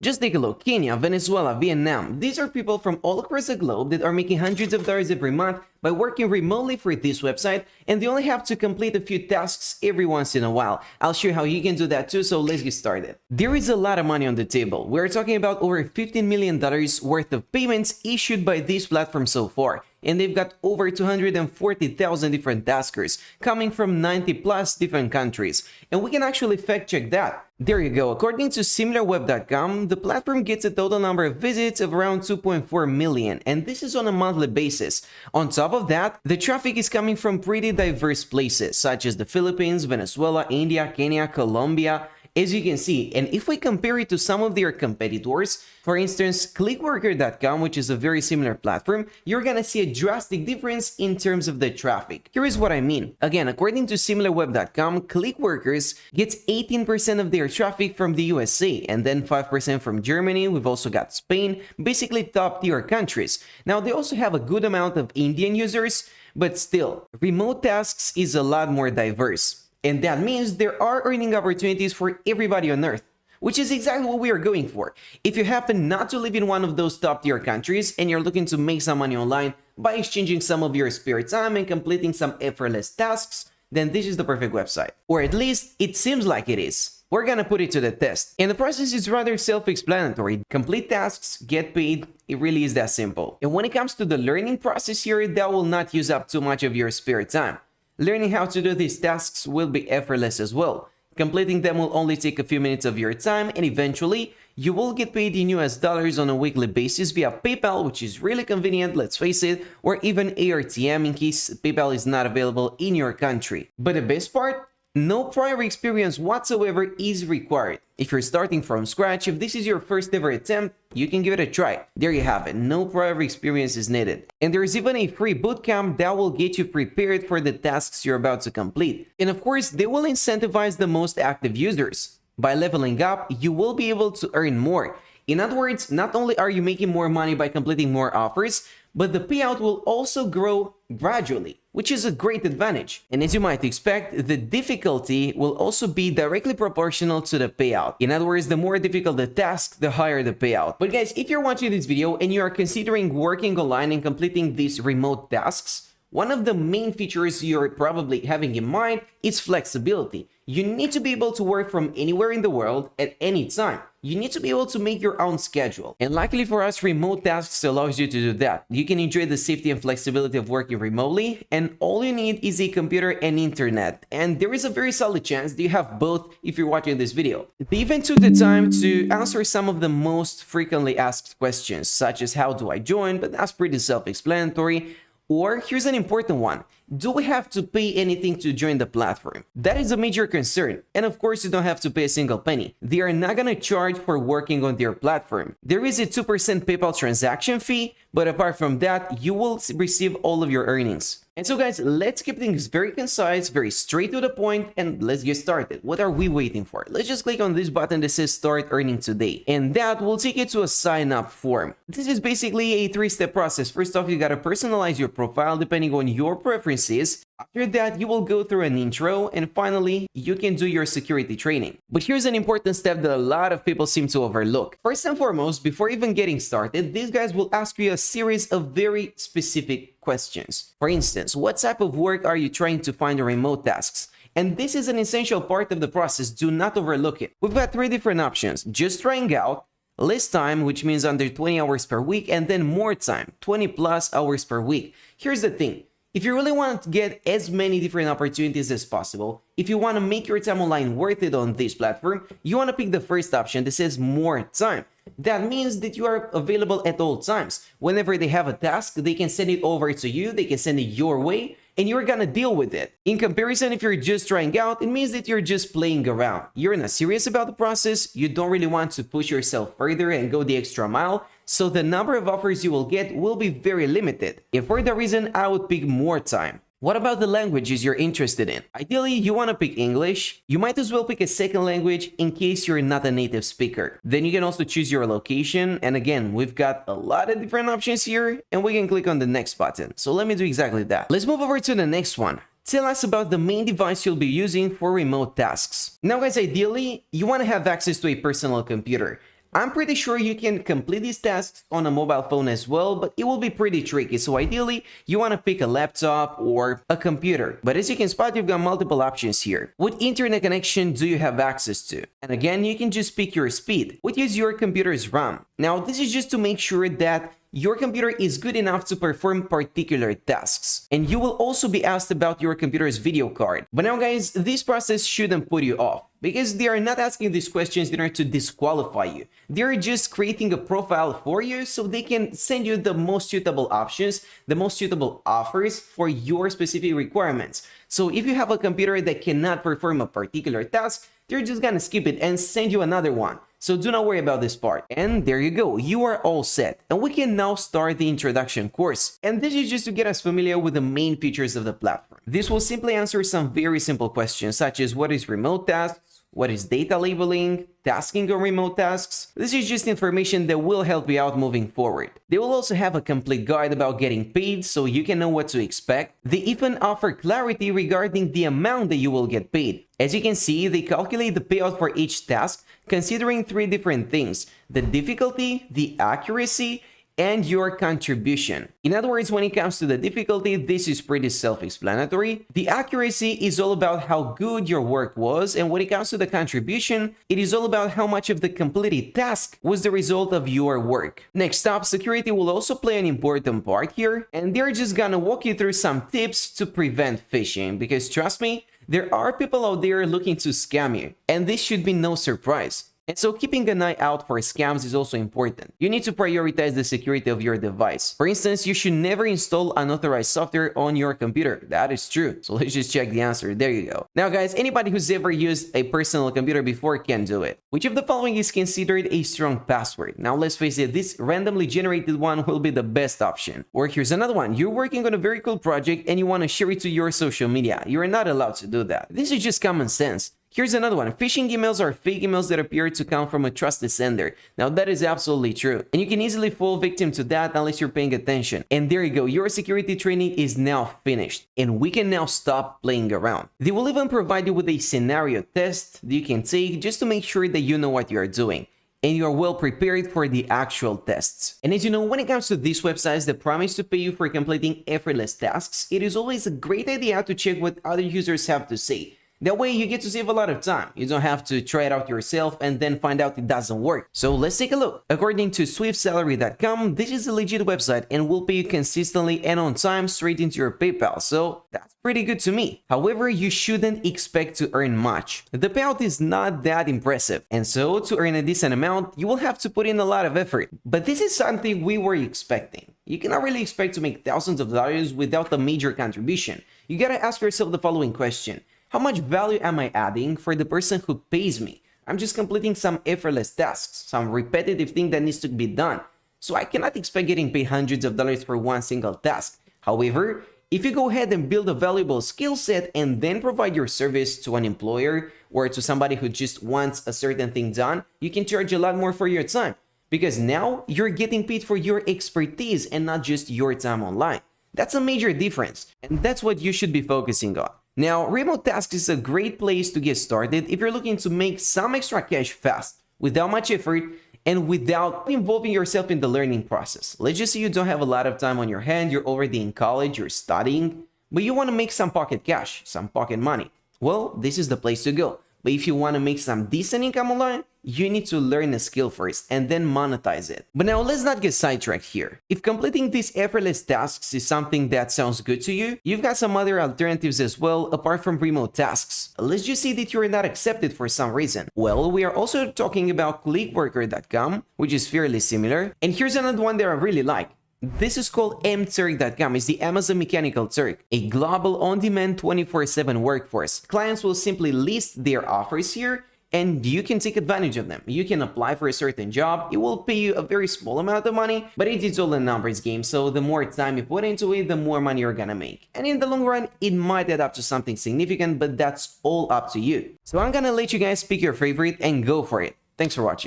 Just take a look. Kenya, Venezuela, Vietnam. These are people from all across the globe that are making hundreds of dollars every month by working remotely for this website, and they only have to complete a few tasks every once in a while. I'll show you how you can do that too, so let's get started. There is a lot of money on the table. We're talking about over $15 million worth of payments issued by this platform so far. And they've got over 240,000 different taskers coming from 90 plus different countries. And we can actually fact check that. There you go. According to similarweb.com, the platform gets a total number of visits of around 2.4 million, and this is on a monthly basis. On top of that, the traffic is coming from pretty diverse places, such as the Philippines, Venezuela, India, Kenya, Colombia, as you can see. And if we compare it to some of their competitors, for instance, clickworker.com, which is a very similar platform, you're gonna see a drastic difference in terms of the traffic. Here is what I mean. Again, according to similarweb.com, clickworkers gets 18% of their traffic from the USA, and then 5% from Germany. We've also got Spain, basically top tier countries. Now, they also have a good amount of Indian users, but still, Remotasks is a lot more diverse. And that means there are earning opportunities for everybody on Earth, which is exactly what we are going for. If you happen not to live in one of those top tier countries and you're looking to make some money online by exchanging some of your spare time and completing some effortless tasks, then this is the perfect website. Or at least it seems like it is. We're gonna put it to the test. And the process is rather self-explanatory. Complete tasks, get paid. It really is that simple. And when it comes to the learning process here, that will not use up too much of your spare time. Learning how to do these tasks will be effortless as well. Completing them will only take a few minutes of your time, and eventually, you will get paid in US dollars on a weekly basis via PayPal, which is really convenient, let's face it, or even ARTM in case PayPal is not available in your country. But the best part? No prior experience whatsoever is required. If you're starting from scratch, if this is your first ever attempt, you can give it a try. There you have it, no prior experience is needed. And there's even a free bootcamp that will get you prepared for the tasks you're about to complete. And of course, they will incentivize the most active users. By leveling up, you will be able to earn more. In other words, not only are you making more money by completing more offers, but the payout will also grow gradually, which is a great advantage. And as you might expect, the difficulty will also be directly proportional to the payout. In other words, the more difficult the task, the higher the payout. But guys, if you're watching this video and you are considering working online and completing these remote tasks, one of the main features you're probably having in mind is flexibility. You need to be able to work from anywhere in the world at any time. You need to be able to make your own schedule. And luckily for us, Remotasks allows you to do that. You can enjoy the safety and flexibility of working remotely, and all you need is a computer and internet. And there is a very solid chance that you have both if you're watching this video. They even took the time to answer some of the most frequently asked questions, such as how do I join, but that's pretty self-explanatory. Or here's an important one. Do we have to pay anything to join the platform? That is a major concern. And of course, you don't have to pay a single penny. They are not gonna charge for working on their platform. There is a 2% PayPal transaction fee, but apart from that, you will receive all of your earnings. And so guys, let's keep things very concise, very straight to the point, and let's get started. What are we waiting for? Let's just click on this button that says start earning today, and that will take you to a sign up form. This is basically a 3-step process. First off, you gotta personalize your profile depending on your preferences. After that, you will go through an intro, and finally, you can do your security training. But here's an important step that a lot of people seem to overlook. First and foremost, before even getting started, these guys will ask you a series of very specific questions. For instance, what type of work are you trying to find in remote tasks? And this is an essential part of the process, do not overlook it. We've got 3 different options: just trying out, less time, which means under 20 hours per week, and then more time, 20 plus hours per week. Here's the thing. If you really want to get as many different opportunities as possible, if you want to make your time online worth it on this platform, you want to pick the first option that says more time. That means that you are available at all times. Whenever they have a task, they can send it over to you, they can send it your way, and you're gonna deal with it. In comparison, if you're just trying out, it means that you're just playing around. You're not serious about the process, you don't really want to push yourself further and go the extra mile, so the number of offers you will get will be very limited. And for that reason, I would pick more time. What about the languages you're interested in? Ideally, you want to pick English. You might as well pick a second language in case you're not a native speaker. Then you can also choose your location. And again, we've got a lot of different options here, and we can click on the next button. So let me do exactly that. Let's move over to the next one. Tell us about the main device you'll be using for remote tasks. Now guys, ideally, you want to have access to a personal computer. I'm pretty sure you can complete these tasks on a mobile phone as well, but it will be pretty tricky. So ideally, you want to pick a laptop or a computer. But as you can spot, you've got multiple options here. What internet connection do you have access to? And again, you can just pick your speed. What is your computer's RAM? Now, this is just to make sure that your computer is good enough to perform particular tasks. And you will also be asked about your computer's video card. But now guys, this process shouldn't put you off, because they are not asking these questions in order to disqualify you. They're just creating a profile for you so they can send you the most suitable options, the most suitable offers for your specific requirements. So if you have a computer that cannot perform a particular task, they're just gonna skip it and send you another one. So do not worry about this part. And there you go, you are all set. And we can now start the introduction course. And this is just to get us familiar with the main features of the platform. This will simply answer some very simple questions, such as what is remote tasks, what is data labeling, tasking on remote tasks. This is just information that will help you out moving forward. They will also have a complete guide about getting paid so you can know what to expect. They even offer clarity regarding the amount that you will get paid. As you can see, they calculate the payout for each task considering 3 different things: the difficulty, the accuracy, and your contribution. In other words, when it comes to the difficulty, this is pretty self-explanatory. The accuracy is all about how good your work was, and when it comes to the contribution, it is all about how much of the completed task was the result of your work. Next up, security will also play an important part here, and they're just gonna walk you through some tips to prevent phishing, because trust me, there are people out there looking to scam you, and this should be no surprise. And so keeping an eye out for scams is also important. You need to prioritize the security of your device. For instance, you should never install unauthorized software on your computer. That is true. So let's just check the answer. There you go. Now guys, anybody who's ever used a personal computer before can do it. Which of the following is considered a strong password? Now let's face it, this randomly generated one will be the best option. Or here's another one. You're working on a very cool project and you want to share it to your social media. You're not allowed to do that. This is just common sense. Here's another one. Phishing emails are fake emails that appear to come from a trusted sender. Now that is absolutely true. And you can easily fall victim to that unless you're paying attention. And there you go. Your security training is now finished. And we can now stop playing around. They will even provide you with a scenario test that you can take just to make sure that you know what you are doing and you are well prepared for the actual tests. And as you know, when it comes to these websites that promise to pay you for completing effortless tasks, it is always a great idea to check what other users have to say. That way you get to save a lot of time. You don't have to try it out yourself and then find out it doesn't work. So let's take a look. According to swiftsalary.com, this is a legit website and will pay you consistently and on time straight into your PayPal. So that's pretty good to me. However, you shouldn't expect to earn much. The payout is not that impressive. And so to earn a decent amount, you will have to put in a lot of effort. But this is something we were expecting. You cannot really expect to make thousands of dollars without a major contribution. You gotta ask yourself the following question. How much value am I adding for the person who pays me? I'm just completing some effortless tasks, some repetitive thing that needs to be done. So I cannot expect getting paid hundreds of dollars for one single task. However, if you go ahead and build a valuable skill set and then provide your service to an employer or to somebody who just wants a certain thing done, you can charge a lot more for your time. Because now you're getting paid for your expertise and not just your time online. That's a major difference, and that's what you should be focusing on. Now, Remotasks is a great place to get started if you're looking to make some extra cash fast, without much effort, and without involving yourself in the learning process. Let's just say you don't have a lot of time on your hand, you're already in college, you're studying, but you want to make some pocket cash, some pocket money. Well, this is the place to go. But if you want to make some decent income online, you need to learn a skill first and then monetize it. But now let's not get sidetracked here. If completing these effortless tasks is something that sounds good to you, you've got some other alternatives as well apart from Remotasks. Let's just say that you're not accepted for some reason. Well, we are also talking about clickworker.com, which is fairly similar. And here's another one that I really like. This is called mturk.com. It's the Amazon Mechanical Turk, a global on-demand 24/7 workforce. Clients will simply list their offers here and you can take advantage of them. You can apply for a certain job. It will pay you a very small amount of money, but it is all a numbers game. So the more time you put into it, the more money you're gonna make. And in the long run, it might add up to something significant, but that's all up to you. So I'm gonna let you guys pick your favorite and go for it. Thanks for watching.